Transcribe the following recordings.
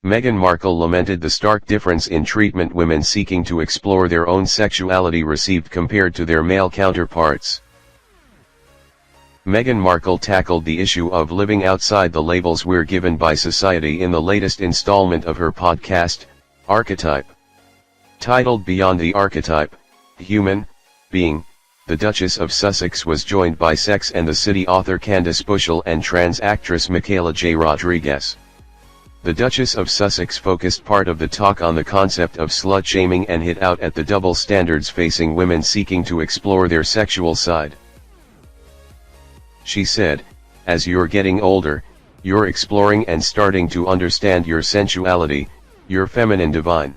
Meghan Markle lamented the stark difference in treatment women seeking to explore their own sexuality received compared to their male counterparts. Meghan Markle tackled the issue of living outside the labels we're given by society in the latest installment of her podcast, Archetype. Titled Beyond the Archetype, Human Being, the Duchess of Sussex was joined by Sex and the City author Candace Bushell and trans actress Michaela J. Rodriguez. The Duchess of Sussex focused part of the talk on the concept of slut-shaming and hit out at the double standards facing women seeking to explore their sexual side. She said, "As you're getting older, you're exploring and starting to understand your sensuality, your feminine divine.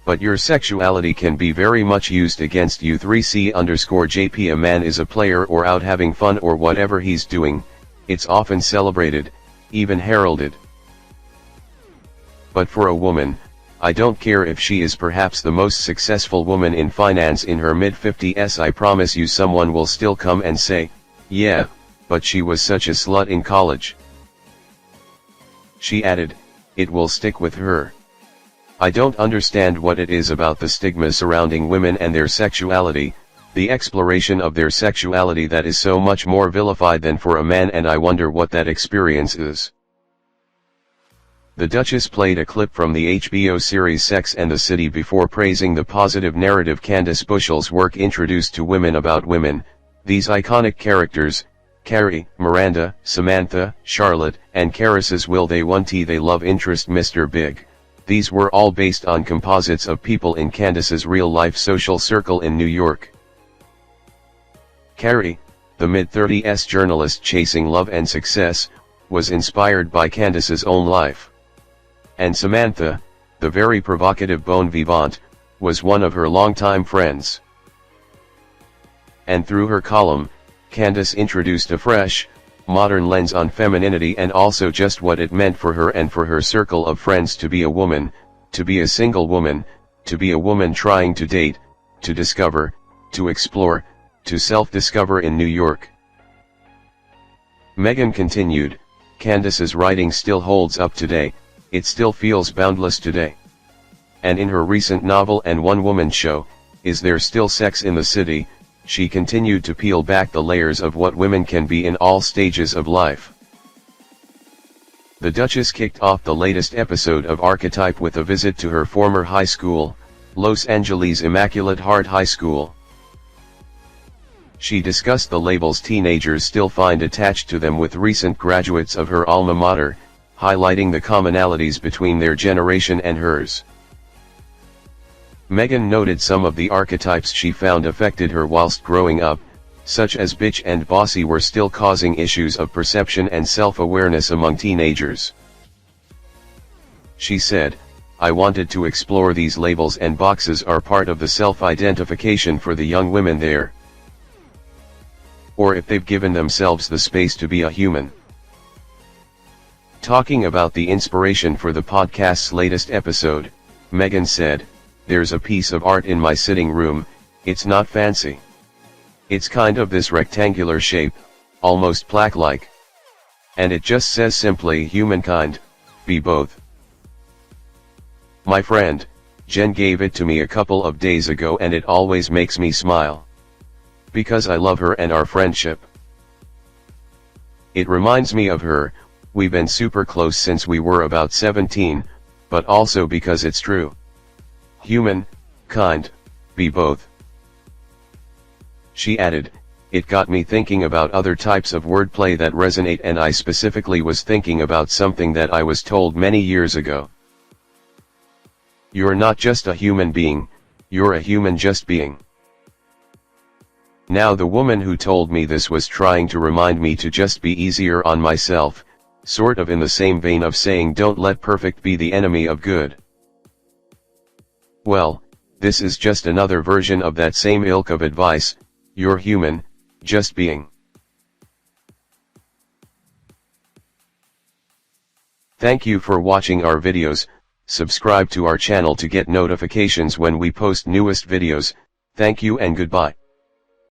But your sexuality can be very much used against you. 3C_JP A man is a player or out having fun or whatever he's doing, it's often celebrated, even heralded. But for a woman, I don't care if she is perhaps the most successful woman in finance in her mid-50s, I promise you someone will still come and say, yeah, but she was such a slut in college." She added, "It will stick with her. I don't understand what it is about the stigma surrounding women and their sexuality, the exploration of their sexuality that is so much more vilified than for a man, and I wonder what that experience is." The Duchess played a clip from the HBO series Sex and the City before praising the positive narrative Candace Bushell's work introduced to women about women. These iconic characters, Carrie, Miranda, Samantha, Charlotte, and Caris's will they want they love interest Mr. Big. These were all based on composites of people in Candace's real-life social circle in New York. Carrie, the mid-30s journalist chasing love and success, was inspired by Candace's own life. And Samantha, the very provocative bon vivant, was one of her longtime friends. And through her column, Candace introduced a fresh, modern lens on femininity and also just what it meant for her and for her circle of friends to be a woman, to be a single woman, to be a woman trying to date, to discover, to explore, to self-discover in New York. Meghan continued, "Candace's writing still holds up today, it still feels boundless today. And in her recent novel and one-woman show, Is There Still Sex in the City?, she continued to peel back the layers of what women can be in all stages of life." The Duchess kicked off the latest episode of Archetype with a visit to her former high school, Los Angeles Immaculate Heart High School. She discussed the labels teenagers still find attached to them with recent graduates of her alma mater, highlighting the commonalities between their generation and hers. Meghan noted some of the archetypes she found affected her whilst growing up, such as bitch and bossy were still causing issues of perception and self-awareness among teenagers. She said, "I wanted to explore these labels and boxes are part of the self-identification for the young women there. Or if they've given themselves the space to be a human." Talking about the inspiration for the podcast's latest episode, Meghan said, "There's a piece of art in my sitting room, it's not fancy. It's kind of this rectangular shape, almost plaque-like. And it just says simply humankind, be both. My friend, Jen gave it to me a couple of days ago and it always makes me smile. Because I love her and our friendship. It reminds me of her, we've been super close since we were about 17, but also because it's true. Human, kind, be both." She added, "It got me thinking about other types of wordplay that resonate, and I specifically was thinking about something that I was told many years ago. You're not just a human being, you're a human just being." Now the woman who told me this was trying to remind me to just be easier on myself, sort of in the same vein of saying don't let perfect be the enemy of good. Well, this is just another version of that same ilk of advice, you're human, just being. Thank you for watching our videos, subscribe to our channel to get notifications when we post newest videos, thank you and goodbye.